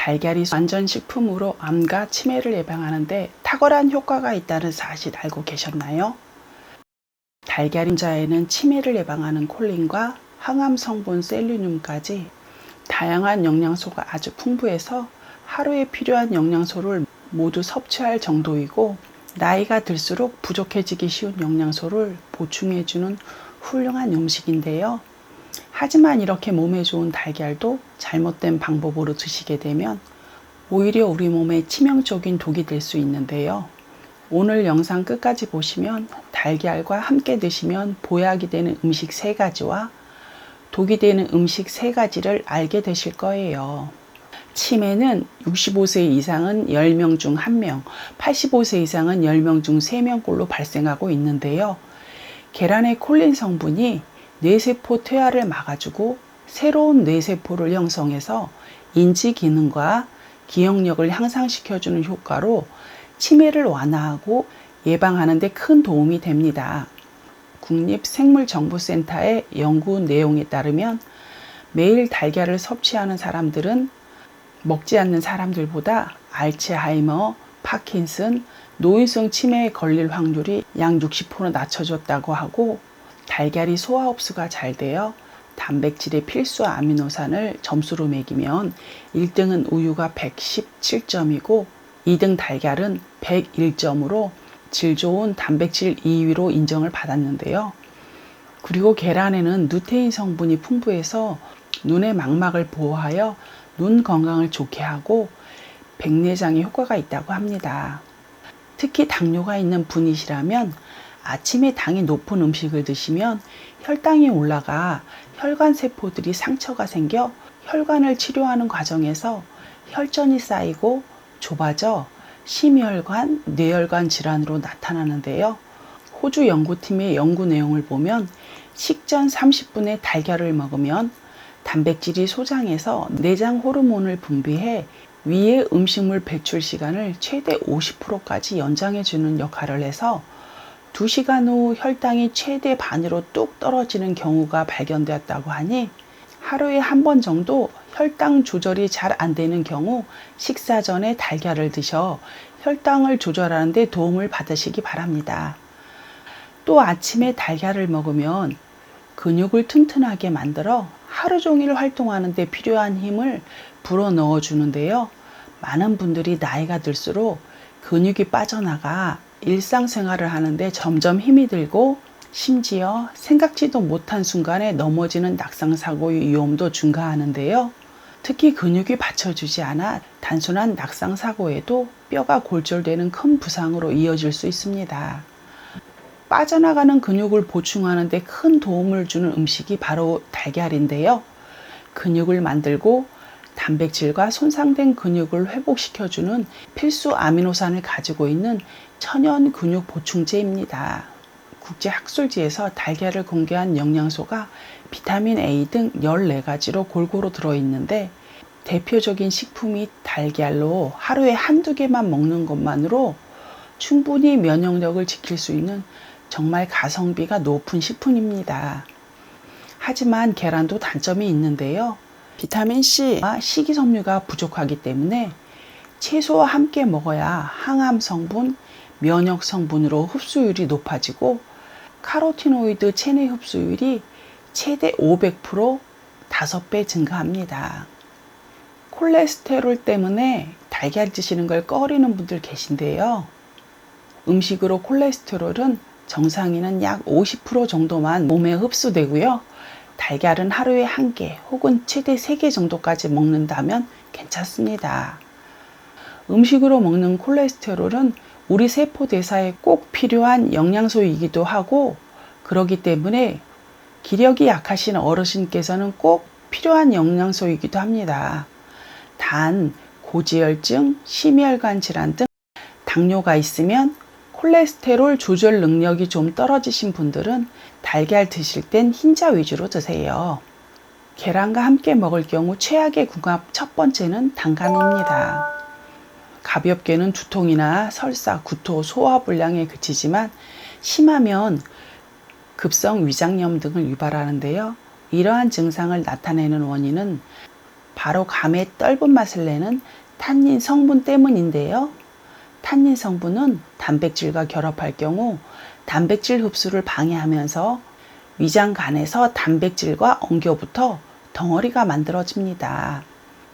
달걀이 완전식품으로 암과 치매를 예방하는데 탁월한 효과가 있다는 사실 알고 계셨나요? 달걀 자에는 치매를 예방하는 콜린과 항암 성분 셀리늄까지 다양한 영양소가 아주 풍부해서 하루에 필요한 영양소를 모두 섭취할 정도이고, 나이가 들수록 부족해지기 쉬운 영양소를 보충해주는 훌륭한 음식인데요. 하지만 이렇게 몸에 좋은 달걀도 잘못된 방법으로 드시게 되면 오히려 우리 몸에 치명적인 독이 될 수 있는데요. 오늘 영상 끝까지 보시면 달걀과 함께 드시면 보약이 되는 음식 3가지와 독이 되는 음식 3가지를 알게 되실 거예요. 치매는 65세 이상은 10명 중 1명, 85세 이상은 10명 중 3명꼴로 발생하고 있는데요. 계란의 콜린 성분이 뇌세포 퇴화를 막아주고 새로운 뇌세포를 형성해서 인지 기능과 기억력을 향상시켜주는 효과로 치매를 완화하고 예방하는 데 큰 도움이 됩니다. 국립생물정보센터의 연구 내용에 따르면 매일 달걀을 섭취하는 사람들은 먹지 않는 사람들보다 알츠하이머, 파킨슨, 노인성 치매에 걸릴 확률이 약 60% 낮춰졌다고 하고, 달걀이 소화 흡수가 잘 되어 단백질의 필수 아미노산을 점수로 매기면 1등은 우유가 117점이고 2등 달걀은 101점으로 질 좋은 단백질 2위로 인정을 받았는데요. 그리고 계란에는 루테인 성분이 풍부해서 눈의 망막을 보호하여 눈 건강을 좋게 하고 백내장에 효과가 있다고 합니다. 특히 당뇨가 있는 분이시라면 아침에 당이 높은 음식을 드시면 혈당이 올라가 혈관 세포들이 상처가 생겨 혈관을 치료하는 과정에서 혈전이 쌓이고 좁아져 심혈관, 뇌혈관 질환으로 나타나는데요. 호주 연구팀의 연구 내용을 보면 식전 30분에 달걀을 먹으면 단백질이 소장해서 내장 호르몬을 분비해 위의 음식물 배출 시간을 최대 50%까지 연장해 주는 역할을 해서 2시간 후 혈당이 최대 반으로 뚝 떨어지는 경우가 발견되었다고 하니, 하루에 한 번 정도 혈당 조절이 잘 안 되는 경우 식사 전에 달걀을 드셔 혈당을 조절하는 데 도움을 받으시기 바랍니다. 또 아침에 달걀을 먹으면 근육을 튼튼하게 만들어 하루 종일 활동하는 데 필요한 힘을 불어넣어 주는데요. 많은 분들이 나이가 들수록 근육이 빠져나가 일상생활을 하는데 점점 힘이 들고 심지어 생각지도 못한 순간에 넘어지는 낙상사고의 위험도 증가하는데요. 특히 근육이 받쳐주지 않아 단순한 낙상사고에도 뼈가 골절되는 큰 부상으로 이어질 수 있습니다. 빠져나가는 근육을 보충하는 데 큰 도움을 주는 음식이 바로 달걀인데요. 근육을 만들고 단백질과 손상된 근육을 회복시켜주는 필수 아미노산을 가지고 있는 천연 근육 보충제입니다. 국제학술지에서 달걀을 공개한 영양소가 비타민 A 등 14가지로 골고루 들어있는데, 대표적인 식품이 달걀로 하루에 한두 개만 먹는 것만으로 충분히 면역력을 지킬 수 있는 정말 가성비가 높은 식품입니다. 하지만 계란도 단점이 있는데요. 비타민C와 식이섬유가 부족하기 때문에 채소와 함께 먹어야 항암 성분, 면역 성분으로 흡수율이 높아지고 카로티노이드 체내 흡수율이 최대 500% 5배 증가합니다. 콜레스테롤 때문에 달걀 드시는 걸 꺼리는 분들 계신데요. 음식으로 콜레스테롤은 정상인은 약 50% 정도만 몸에 흡수되고요. 달걀은 하루에 1개 혹은 최대 3개 정도까지 먹는다면 괜찮습니다. 음식으로 먹는 콜레스테롤은 우리 세포 대사에 꼭 필요한 영양소이기도 하고, 그렇기 때문에 기력이 약하신 어르신께서는 꼭 필요한 영양소이기도 합니다. 단, 고지혈증, 심혈관 질환 등 당뇨가 있으면 콜레스테롤 조절 능력이 좀 떨어지신 분들은 달걀 드실 땐 흰자 위주로 드세요. 계란과 함께 먹을 경우 최악의 궁합 첫 번째는 단감입니다. 가볍게는 두통이나 설사, 구토, 소화불량에 그치지만 심하면 급성 위장염 등을 유발하는데요. 이러한 증상을 나타내는 원인은 바로 감의 떫은 맛을 내는 탄닌 성분 때문인데요. 탄닌 성분은 단백질과 결합할 경우 단백질 흡수를 방해하면서 위장간에서 단백질과 엉겨붙어 덩어리가 만들어집니다.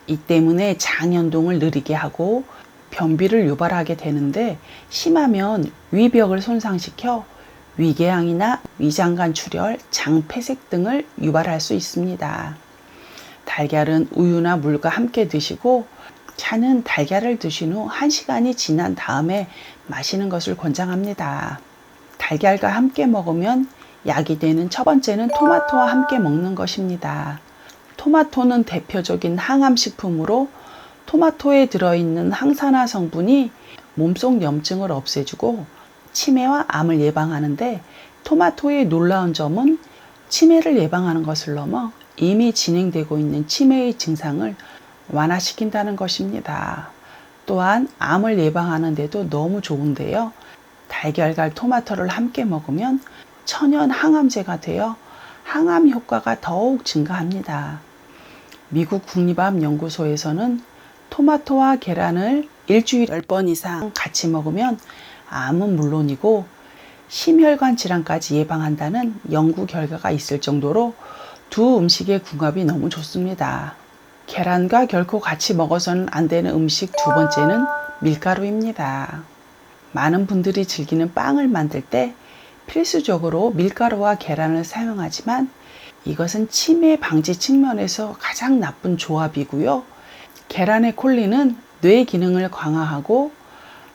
이 때문에 장연동을 느리게 하고 변비를 유발하게 되는데, 심하면 위벽을 손상시켜 위궤양이나 위장간 출혈, 장폐색 등을 유발할 수 있습니다. 달걀은 우유나 물과 함께 드시고, 차는 달걀을 드신 후 1시간이 지난 다음에 마시는 것을 권장합니다. 달걀과 함께 먹으면 약이 되는 첫 번째는 토마토와 함께 먹는 것입니다. 토마토는 대표적인 항암식품으로 토마토에 들어있는 항산화 성분이 몸속 염증을 없애주고 치매와 암을 예방하는데, 토마토의 놀라운 점은 치매를 예방하는 것을 넘어 이미 진행되고 있는 치매의 증상을 완화시킨다는 것입니다. 또한 암을 예방하는 데도 너무 좋은데요. 달걀과 토마토를 함께 먹으면 천연 항암제가 되어 항암 효과가 더욱 증가합니다. 미국 국립암연구소에서는 토마토와 계란을 일주일에 10번 이상 같이 먹으면 암은 물론이고 심혈관 질환까지 예방한다는 연구 결과가 있을 정도로 두 음식의 궁합이 너무 좋습니다. 계란과 결코 같이 먹어서는 안 되는 음식 두 번째는 밀가루입니다. 많은 분들이 즐기는 빵을 만들 때 필수적으로 밀가루와 계란을 사용하지만 이것은 치매 방지 측면에서 가장 나쁜 조합이고요. 계란의 콜린은 뇌 기능을 강화하고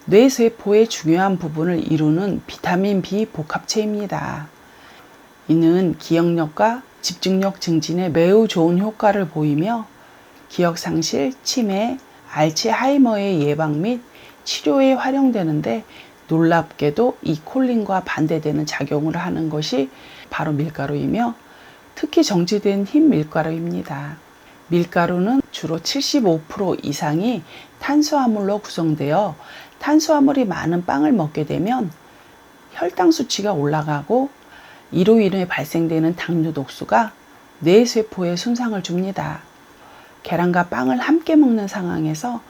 뇌세포의 중요한 부분을 이루는 비타민 B 복합체입니다. 이는 기억력과 집중력 증진에 매우 좋은 효과를 보이며 기억상실, 치매, 알츠하이머의 예방 및 치료에 활용되는데, 놀랍게도 이 콜린과 반대되는 작용을 하는 것이 바로 밀가루이며 특히 정제된 흰 밀가루입니다. 밀가루는 주로 75% 이상이 탄수화물로 구성되어 탄수화물이 많은 빵을 먹게 되면 혈당 수치가 올라가고 이로 인해 발생되는 당뇨 독소가 뇌세포에 손상을 줍니다. 계란과 빵을 함께 먹는 상황에서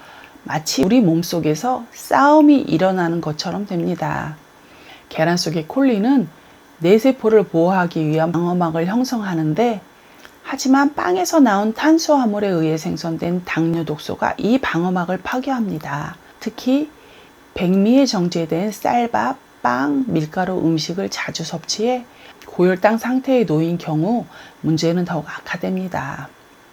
마치 우리 몸속에서 싸움이 일어나는 것처럼 됩니다. 계란 속의 콜린은 뇌세포를 보호하기 위한 방어막을 형성하는데, 하지만 빵에서 나온 탄수화물에 의해 생성된 당뇨 독소가 이 방어막을 파괴합니다. 특히 백미에 정제된 쌀밥, 빵, 밀가루 음식을 자주 섭취해 고혈당 상태에 놓인 경우 문제는 더욱 악화됩니다.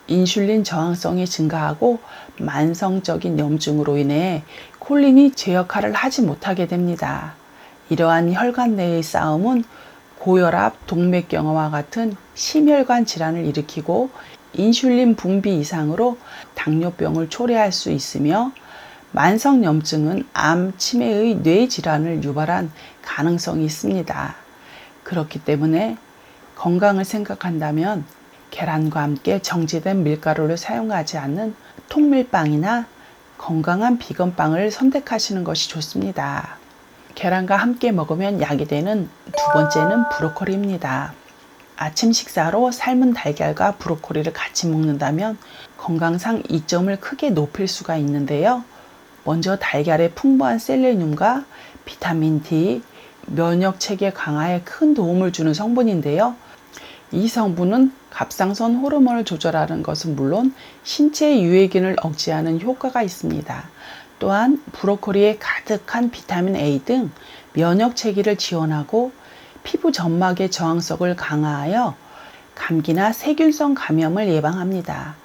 인슐린 저항성이 증가하고 만성적인 염증으로 인해 콜린이 제 역할을 하지 못하게 됩니다. 이러한 혈관 내의 싸움은 고혈압, 동맥경화와 같은 심혈관 질환을 일으키고 인슐린 분비 이상으로 당뇨병을 초래할 수 있으며, 만성염증은 암, 치매의 뇌질환을 유발한 가능성이 있습니다. 그렇기 때문에 건강을 생각한다면 계란과 함께 정제된 밀가루를 사용하지 않는 통밀빵이나 건강한 비건빵을 선택하시는 것이 좋습니다. 계란과 함께 먹으면 약이 되는 두 번째는 브로콜리입니다. 아침 식사로 삶은 달걀과 브로콜리를 같이 먹는다면 건강상 이점을 크게 높일 수가 있는데요. 먼저 달걀의 풍부한 셀레늄과 비타민 D, 면역 체계 강화에 큰 도움을 주는 성분인데요. 이 성분은 갑상선 호르몬을 조절하는 것은 물론 신체 유해균을 억제하는 효과가 있습니다. 또한 브로콜리에 가득한 비타민 A 등 면역 체계를 지원하고 피부 점막의 저항성을 강화하여 감기나 세균성 감염을 예방합니다.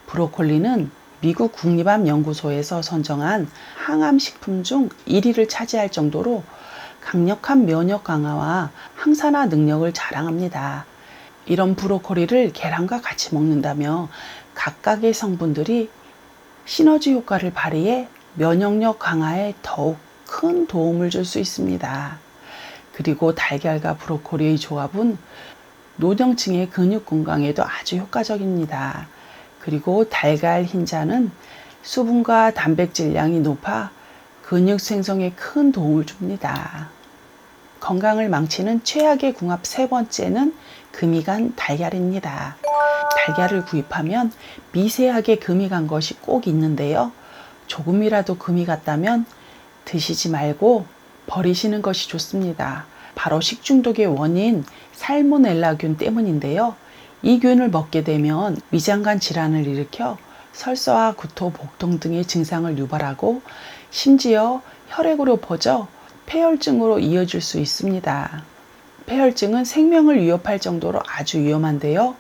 브로콜리는 미국 국립암연구소에서 선정한 항암식품 중 1위를 차지할 정도로 강력한 면역 강화와 항산화 능력을 자랑합니다. 이런 브로콜리를 계란과 같이 먹는다며 각각의 성분들이 시너지 효과를 발휘해 면역력 강화에 더욱 큰 도움을 줄 수 있습니다. 그리고 달걀과 브로콜리의 조합은 노령층의 근육 건강에도 아주 효과적입니다. 그리고 달걀 흰자는 수분과 단백질량이 높아 근육 생성에 큰 도움을 줍니다. 건강을 망치는 최악의 궁합 세 번째는 금이 간 달걀입니다. 달걀을 구입하면 미세하게 금이 간 것이 꼭 있는데요. 조금이라도 금이 갔다면 드시지 말고 버리시는 것이 좋습니다. 바로 식중독의 원인 살모넬라균 때문인데요. 이 균을 먹게 되면 위장관 질환을 일으켜 설사와 구토, 복통 등의 증상을 유발하고 심지어 혈액으로 퍼져 폐혈증으로 이어질 수 있습니다. 폐혈증은 생명을 위협할 정도로 아주 위험한데요.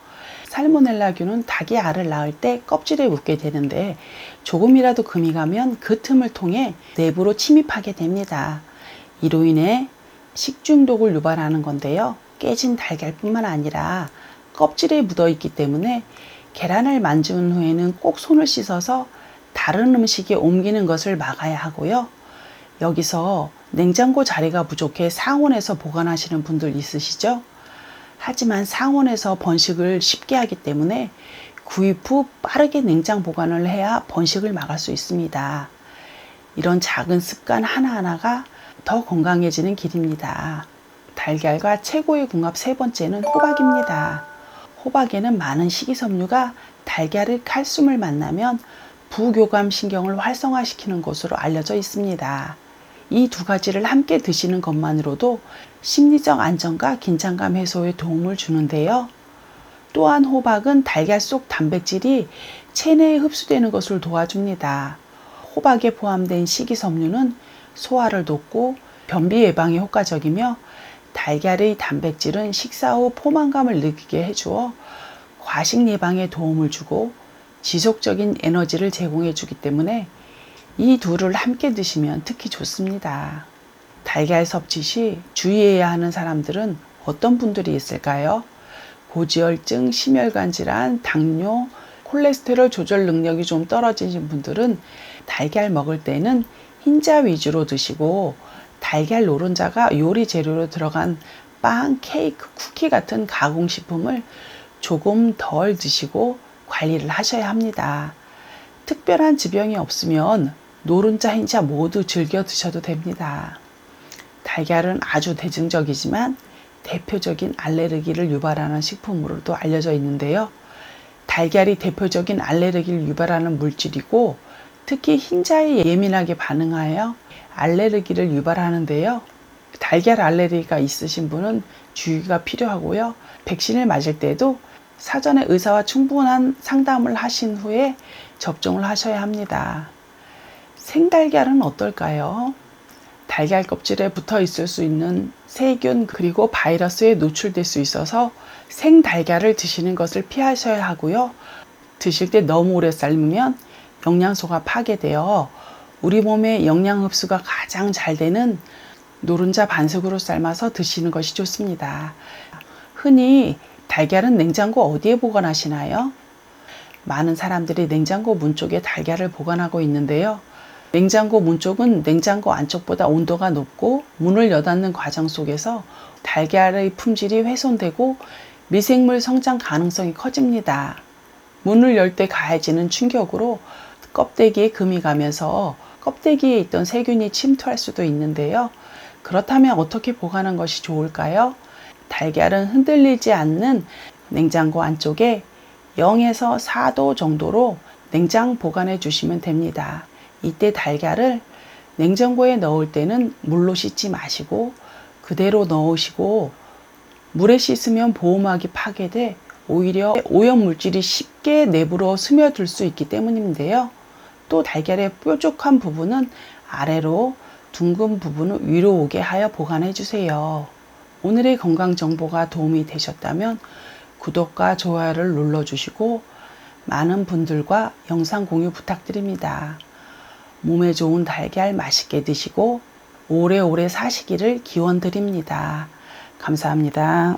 살모넬라균은 닭이 알을 낳을 때 껍질에 묻게 되는데 조금이라도 금이 가면 그 틈을 통해 내부로 침입하게 됩니다. 이로 인해 식중독을 유발하는 건데요. 깨진 달걀뿐만 아니라 껍질에 묻어 있기 때문에 계란을 만진 후에는 꼭 손을 씻어서 다른 음식에 옮기는 것을 막아야 하고요. 여기서 냉장고 자리가 부족해 상온에서 보관하시는 분들 있으시죠? 하지만 상온에서 번식을 쉽게 하기 때문에 구입 후 빠르게 냉장 보관을 해야 번식을 막을 수 있습니다. 이런 작은 습관 하나하나가 더 건강해지는 길입니다. 달걀과 최고의 궁합 세 번째는 호박입니다. 호박에는 많은 식이섬유가 달걀의 칼슘을 만나면 부교감 신경을 활성화시키는 것으로 알려져 있습니다. 이 두 가지를 함께 드시는 것만으로도 심리적 안정과 긴장감 해소에 도움을 주는데요. 또한 호박은 달걀 속 단백질이 체내에 흡수되는 것을 도와줍니다. 호박에 포함된 식이섬유는 소화를 돕고 변비 예방에 효과적이며 달걀의 단백질은 식사 후 포만감을 느끼게 해주어 과식 예방에 도움을 주고 지속적인 에너지를 제공해 주기 때문에 이 둘을 함께 드시면 특히 좋습니다. 달걀 섭취 시 주의해야 하는 사람들은 어떤 분들이 있을까요? 고지혈증, 심혈관 질환, 당뇨, 콜레스테롤 조절 능력이 좀 떨어지신 분들은 달걀 먹을 때는 흰자 위주로 드시고 달걀 노른자가 요리 재료로 들어간 빵, 케이크, 쿠키 같은 가공식품을 조금 덜 드시고 관리를 하셔야 합니다. 특별한 지병이 없으면 노른자, 흰자 모두 즐겨 드셔도 됩니다. 달걀은 아주 대중적이지만 대표적인 알레르기를 유발하는 식품으로도 알려져 있는데요. 달걀이 대표적인 알레르기를 유발하는 물질이고 특히 흰자에 예민하게 반응하여 알레르기를 유발하는데요. 달걀 알레르기가 있으신 분은 주의가 필요하고요. 백신을 맞을 때도 사전에 의사와 충분한 상담을 하신 후에 접종을 하셔야 합니다. 생달걀은 어떨까요? 달걀 껍질에 붙어 있을 수 있는 세균 그리고 바이러스에 노출될 수 있어서 생달걀을 드시는 것을 피하셔야 하고요. 드실 때 너무 오래 삶으면 영양소가 파괴되어 우리 몸의 영양 흡수가 가장 잘 되는 노른자 반숙으로 삶아서 드시는 것이 좋습니다. 흔히 달걀은 냉장고 어디에 보관하시나요? 많은 사람들이 냉장고 문 쪽에 달걀을 보관하고 있는데요. 냉장고 문 쪽은 냉장고 안쪽보다 온도가 높고 문을 여닫는 과정 속에서 달걀의 품질이 훼손되고 미생물 성장 가능성이 커집니다. 문을 열 때 가해지는 충격으로 껍데기에 금이 가면서 껍데기에 있던 세균이 침투할 수도 있는데요. 그렇다면 어떻게 보관하는 것이 좋을까요? 달걀은 흔들리지 않는 냉장고 안쪽에 0에서 4도 정도로 냉장 보관해 주시면 됩니다. 이때 달걀을 냉장고에 넣을 때는 물로 씻지 마시고 그대로 넣으시고 물에 씻으면 보호막이 파괴돼 오히려 오염물질이 쉽게 내부로 스며들 수 있기 때문인데요. 또 달걀의 뾰족한 부분은 아래로 둥근 부분을 위로 오게 하여 보관해 주세요. 오늘의 건강 정보가 도움이 되셨다면 구독과 좋아요를 눌러주시고 많은 분들과 영상 공유 부탁드립니다. 몸에 좋은 달걀 맛있게 드시고 오래오래 사시기를 기원드립니다. 감사합니다.